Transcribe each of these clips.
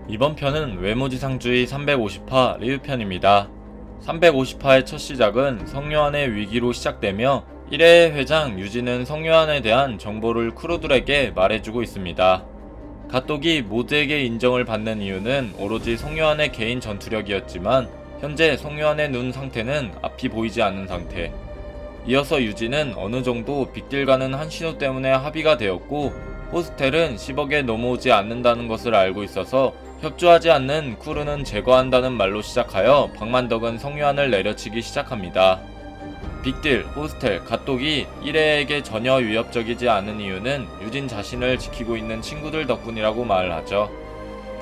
이번 편은 외모지상주의 350화 리뷰편입니다. 350화의 첫 시작은 성요한의 위기로 시작되며 1회의 회장 유진은 성요한에 대한 정보를 크루들에게 말해주고 있습니다. 갓독이 모두에게 인정을 받는 이유는 오로지 성요한의 개인 전투력이었지만 현재 성요한의 눈 상태는 앞이 보이지 않는 상태. 이어서 유진은 어느정도 빅딜과는 한신호 때문에 합의가 되었고 호스텔은 10억에 넘어오지 않는다는 것을 알고 있어서 협조하지 않는 쿠르는 제거한다는 말로 시작하여 박만덕은 성요한을 내려치기 시작합니다. 빅딜, 호스텔, 갓독이 1회에게 전혀 위협적이지 않은 이유는 유진 자신을 지키고 있는 친구들 덕분이라고 말을 하죠.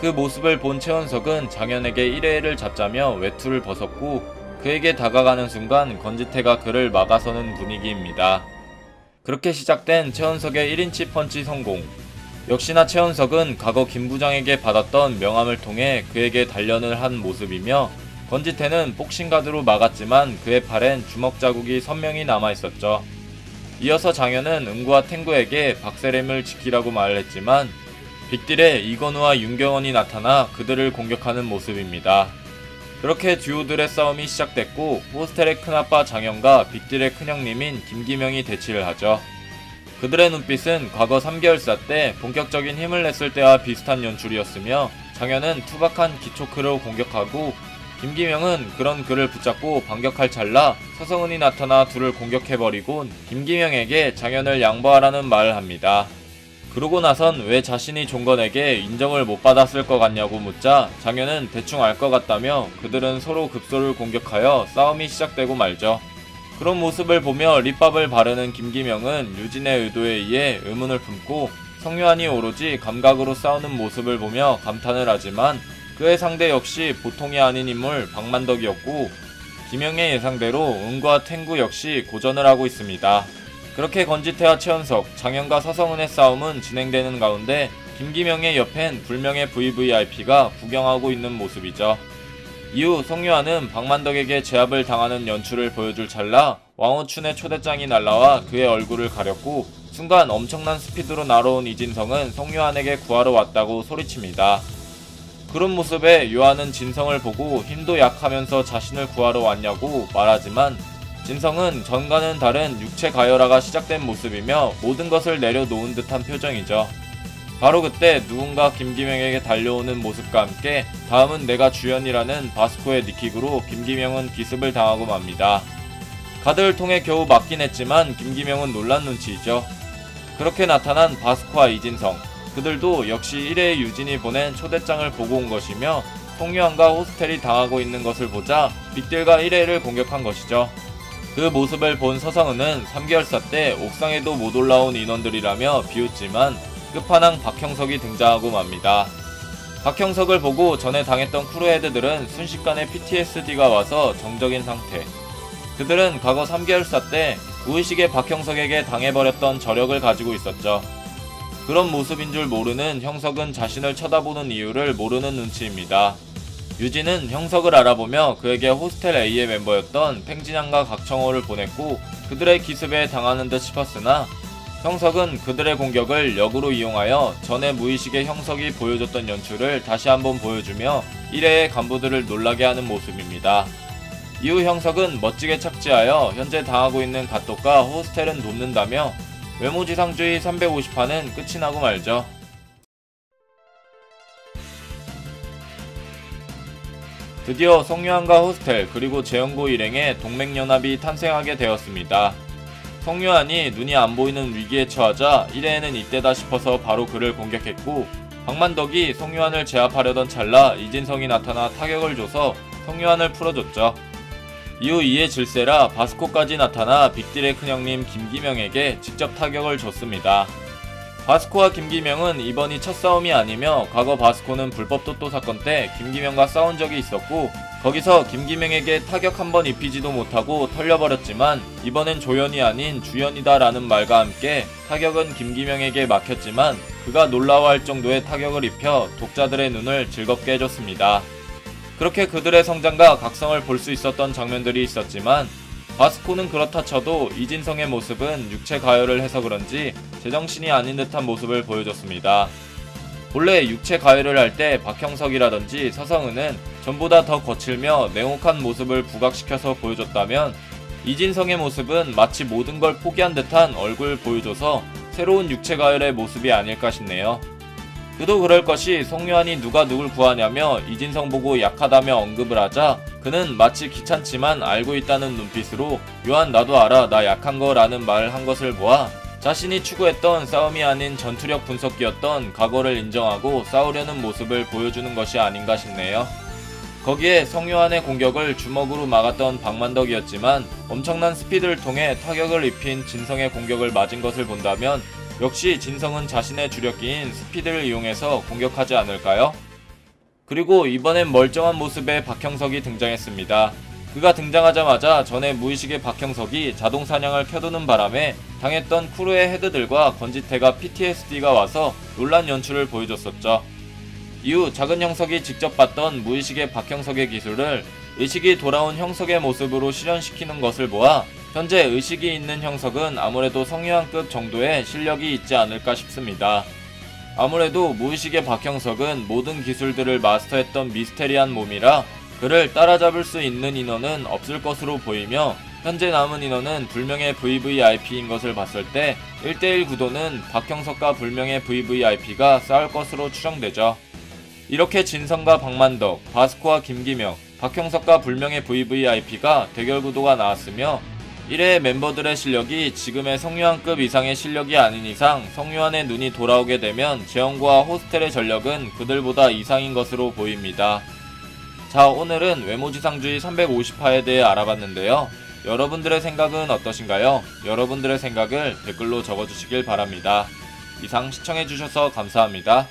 그 모습을 본 최원석은 장현에게 1회를 잡자며 외투를 벗었고 그에게 다가가는 순간 건지태가 그를 막아서는 분위기입니다. 그렇게 시작된 최원석의 1인치 펀치 성공. 역시나 최원석은 과거 김 부장에게 받았던 명함을 통해 그에게 단련을 한 모습이며 건지태는 복싱가드로 막았지만 그의 팔엔 주먹 자국이 선명히 남아있었죠. 이어서 장현은 응구와 탱구에게 박세렘을 지키라고 말을 했지만 빅딜에 이건우와 윤경원이 나타나 그들을 공격하는 모습입니다. 그렇게 듀오들의 싸움이 시작됐고 호스텔의 큰아빠 장현과 빅딜의 큰형님인 김기명이 대치를 하죠. 그들의 눈빛은 과거 3개월사 때 본격적인 힘을 냈을 때와 비슷한 연출이었으며 장현은 투박한 기초크로 공격하고 김기명은 그런 그를 붙잡고 반격할 찰나 서성은이 나타나 둘을 공격해버리곤 김기명에게 장현을 양보하라는 말을 합니다. 그러고 나선 왜 자신이 종건에게 인정을 못 받았을 것 같냐고 묻자 장현은 대충 알 것 같다며 그들은 서로 급소를 공격하여 싸움이 시작되고 말죠. 그런 모습을 보며 립밥을 바르는 김기명은 유진의 의도에 의해 의문을 품고 성요한이 오로지 감각으로 싸우는 모습을 보며 감탄을 하지만 그의 상대 역시 보통이 아닌 인물 박만덕이었고 기명의 예상대로 응과 탱구 역시 고전을 하고 있습니다. 그렇게 건지태와 최원석, 장현과 서성은의 싸움은 진행되는 가운데 김기명의 옆엔 불명의 VVIP가 구경하고 있는 모습이죠. 이후 성요한은 박만덕에게 제압을 당하는 연출을 보여줄 찰나 왕호춘의 초대장이 날라와 그의 얼굴을 가렸고 순간 엄청난 스피드로 날아온 이진성은 성요한에게 구하러 왔다고 소리칩니다. 그런 모습에 요한은 진성을 보고 힘도 약하면서 자신을 구하러 왔냐고 말하지만 진성은 전과는 다른 육체 가열화가 시작된 모습이며 모든 것을 내려놓은 듯한 표정이죠. 바로 그때 누군가 김기명에게 달려오는 모습과 함께 다음은 내가 주연이라는 바스코의 니킥으로 김기명은 기습을 당하고 맙니다. 가드를 통해 겨우 막긴 했지만 김기명은 놀란 눈치이죠. 그렇게 나타난 바스코와 이진성, 그들도 역시 1회의 유진이 보낸 초대장을 보고 온 것이며 성요한과 호스텔이 당하고 있는 것을 보자 빅딜과 1회를 공격한 것이죠. 그 모습을 본 서성은은 3개월사 때 옥상에도 못 올라온 인원들이라며 비웃지만 끝판왕 박형석이 등장하고 맙니다. 박형석을 보고 전에 당했던 크루헤드들은 순식간에 PTSD가 와서 정적인 상태. 그들은 과거 3개월사 때 무의식의 박형석에게 당해버렸던 저력을 가지고 있었죠. 그런 모습인 줄 모르는 형석은 자신을 쳐다보는 이유를 모르는 눈치입니다. 유진은 형석을 알아보며 그에게 호스텔 A의 멤버였던 팽진양과 각청호를 보냈고 그들의 기습에 당하는 듯 싶었으나 형석은 그들의 공격을 역으로 이용하여 전에 무의식의 형석이 보여줬던 연출을 다시 한번 보여주며 1회의 간부들을 놀라게 하는 모습입니다. 이후 형석은 멋지게 착지하여 현재 당하고 있는 갓독과 호스텔은 돕는다며 외모지상주의 350화는 끝이 나고 말죠. 드디어 성요한과 호스텔 그리고 재영고 일행의 동맹연합이 탄생하게 되었습니다. 성요한이 눈이 안 보이는 위기에 처하자 1회에는 이때다 싶어서 바로 그를 공격했고 박만덕이 성요한을 제압하려던 찰나 이진성이 나타나 타격을 줘서 성요한을 풀어줬죠. 이후 2회 질세라 바스코까지 나타나 빅딜의 큰형님 김기명에게 직접 타격을 줬습니다. 바스코와 김기명은 이번이 첫 싸움이 아니며 과거 바스코는 불법 토토 사건 때 김기명과 싸운 적이 있었고 거기서 김기명에게 타격 한번 입히지도 못하고 털려버렸지만 이번엔 조연이 아닌 주연이다 라는 말과 함께 타격은 김기명에게 막혔지만 그가 놀라워할 정도의 타격을 입혀 독자들의 눈을 즐겁게 해줬습니다. 그렇게 그들의 성장과 각성을 볼 수 있었던 장면들이 있었지만 바스코는 그렇다 쳐도 이진성의 모습은 육체 가열을 해서 그런지 제정신이 아닌 듯한 모습을 보여줬습니다. 본래 육체 가열을 할 때 박형석이라든지 서성은은 전보다 더 거칠며 냉혹한 모습을 부각시켜서 보여줬다면 이진성의 모습은 마치 모든 걸 포기한 듯한 얼굴을 보여줘서 새로운 육체 가열의 모습이 아닐까 싶네요. 그도 그럴 것이 송유한이 누가 누굴 구하냐며 이진성 보고 약하다며 언급을 하자 그는 마치 귀찮지만 알고 있다는 눈빛으로 요한 나도 알아 나 약한 거 라는 말을 한 것을 보아 자신이 추구했던 싸움이 아닌 전투력 분석기였던 각오를 인정하고 싸우려는 모습을 보여주는 것이 아닌가 싶네요. 거기에 성요한의 공격을 주먹으로 막았던 박만덕이었지만 엄청난 스피드를 통해 타격을 입힌 진성의 공격을 맞은 것을 본다면 역시 진성은 자신의 주력기인 스피드를 이용해서 공격하지 않을까요? 그리고 이번엔 멀쩡한 모습의 박형석이 등장했습니다. 그가 등장하자마자 전에 무의식의 박형석이 자동 사냥을 켜두는 바람에 당했던 쿠르의 헤드들과 건지태가 PTSD가 와서 놀란 연출을 보여줬었죠. 이후 작은 형석이 직접 봤던 무의식의 박형석의 기술을 의식이 돌아온 형석의 모습으로 실현시키는 것을 보아 현재 의식이 있는 형석은 아무래도 성유한급 정도의 실력이 있지 않을까 싶습니다. 아무래도 무의식의 박형석은 모든 기술들을 마스터했던 미스테리한 몸이라 그를 따라잡을 수 있는 인원은 없을 것으로 보이며 현재 남은 인원은 불명의 VVIP인 것을 봤을 때 1대1 구도는 박형석과 불명의 VVIP가 싸울 것으로 추정되죠. 이렇게 진성과 박만덕, 바스코와 김기명, 박형석과 불명의 VVIP가 대결 구도가 나왔으며 1회 멤버들의 실력이 지금의 성유한급 이상의 실력이 아닌 이상 성유한의 눈이 돌아오게 되면 재원과 호스텔의 전력은 그들보다 이상인 것으로 보입니다. 자, 오늘은 외모지상주의 350화에 대해 알아봤는데요. 여러분들의 생각은 어떠신가요? 여러분들의 생각을 댓글로 적어주시길 바랍니다. 이상 시청해주셔서 감사합니다.